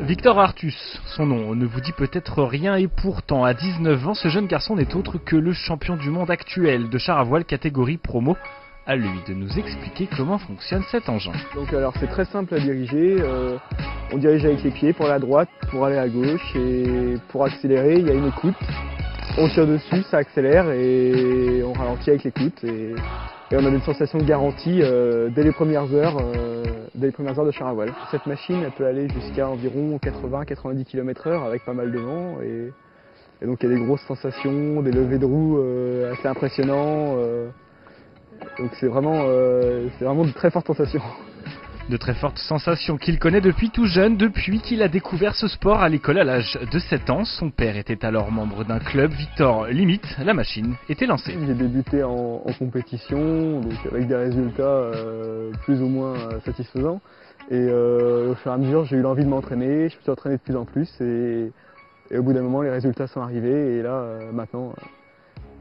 Victor Artus, son nom ne vous dit peut-être rien et pourtant à 19 ans, ce jeune garçon n'est autre que le champion du monde actuel de char à voile catégorie promo. À lui de nous expliquer comment fonctionne cet engin. Donc alors c'est très simple à diriger, on dirige avec les pieds pour aller à droite, pour aller à gauche et pour accélérer il y a une écoute. On tire dessus, ça accélère et on ralentit avec l'écoute et on a une sensation de garantie dès les premières heures de char à voile. Cette machine elle peut aller jusqu'à environ 80-90 km/h avec pas mal de vent et donc il y a des grosses sensations, des levées de roues assez impressionnants. Donc c'est vraiment de très fortes sensations. De très fortes sensations qu'il connaît depuis tout jeune, depuis qu'il a découvert ce sport à l'école à l'âge de 7 ans. Son père était alors membre d'un club, Victor limite, la machine était lancée. J'ai débuté en compétition, donc avec des résultats plus ou moins satisfaisants. Et au fur et à mesure, j'ai eu l'envie de m'entraîner, je me suis entraîné de plus en plus et au bout d'un moment, les résultats sont arrivés et là, maintenant,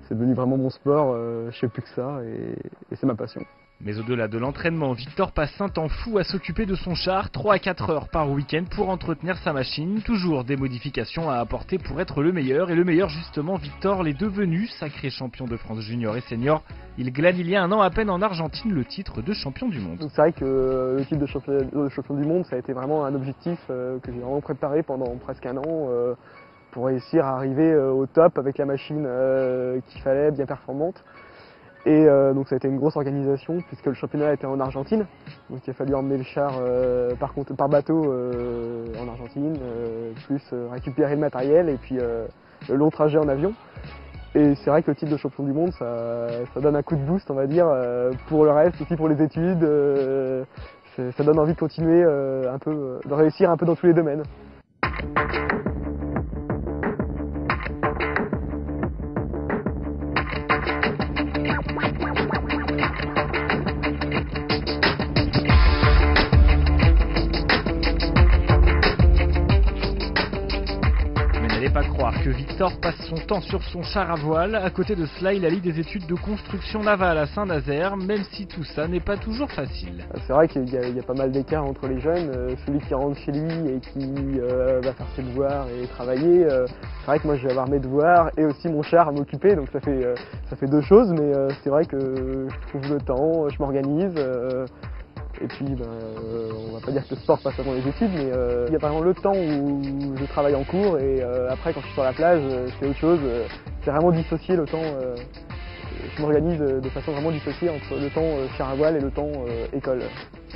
c'est devenu vraiment mon sport, je fais plus que ça et c'est ma passion. Mais au-delà de l'entraînement, Victor passe un temps fou à s'occuper de son char, 3 à 4 heures par week-end pour entretenir sa machine. Toujours des modifications à apporter pour être le meilleur. Et le meilleur justement, Victor l'est devenu, sacré champion de France junior et senior. Il glane il y a un an à peine en Argentine le titre de champion du monde. C'est vrai que le titre de champion du monde, ça a été vraiment un objectif que j'ai vraiment préparé pendant presque un an pour réussir à arriver au top avec la machine qu'il fallait, bien performante. Et donc ça a été une grosse organisation puisque le championnat était en Argentine. Donc il a fallu emmener le char par bateau en Argentine, plus récupérer le matériel et puis le long trajet en avion. Et c'est vrai que le titre de champion du monde, ça donne un coup de boost, on va dire, pour le reste, aussi pour les études. Ça donne envie de continuer un peu, de réussir un peu dans tous les domaines. N'allez pas croire que Victor passe son temps sur son char à voile. À côté de cela, il allie des études de construction navale à Saint-Nazaire, même si tout ça n'est pas toujours facile. C'est vrai qu'il y a pas mal d'écart entre les jeunes. Celui qui rentre chez lui et qui va faire ses devoirs et travailler. C'est vrai que moi je vais avoir mes devoirs et aussi mon char à m'occuper, donc ça fait deux choses, mais c'est vrai que je trouve le temps, je m'organise. Et puis, on va pas dire que le sport passe avant les études, mais il y a vraiment le temps où je travaille en cours et après quand je suis sur la plage, c'est autre chose. C'est vraiment dissocié le temps. Je m'organise de façon vraiment dissociée entre le temps char à voile et le temps école.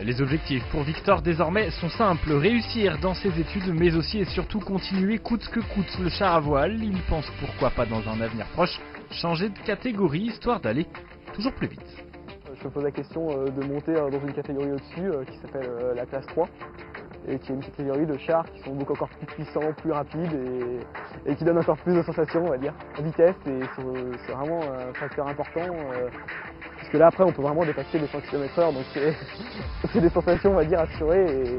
Les objectifs pour Victor désormais sont simples, réussir dans ses études mais aussi et surtout continuer coûte que coûte le char à voile. Il pense pourquoi pas dans un avenir proche changer de catégorie histoire d'aller toujours plus vite. Je me pose la question de monter dans une catégorie au-dessus qui s'appelle la classe 3 et qui est une catégorie de chars qui sont beaucoup encore plus puissants, plus rapides et qui donnent encore plus de sensations, on va dire. La vitesse, c'est vraiment un facteur important puisque là après on peut vraiment dépasser les 100 km/h, donc c'est des sensations, on va dire, assurées.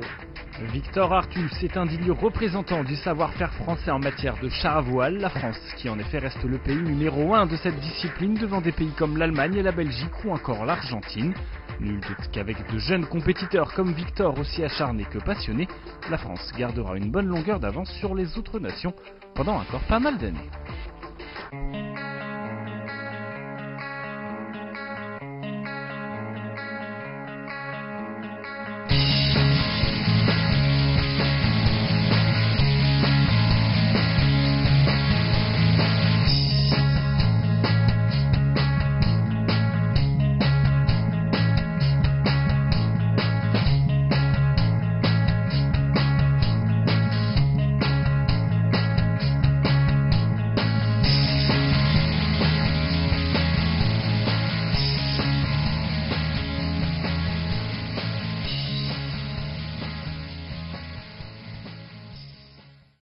Victor Artus est un digne représentant du savoir-faire français en matière de char à voile. La France, qui en effet reste le pays numéro 1 de cette discipline devant des pays comme l'Allemagne et la Belgique ou encore l'Argentine. Nul doute qu'avec de jeunes compétiteurs comme Victor, aussi acharnés que passionnés, la France gardera une bonne longueur d'avance sur les autres nations pendant encore pas mal d'années.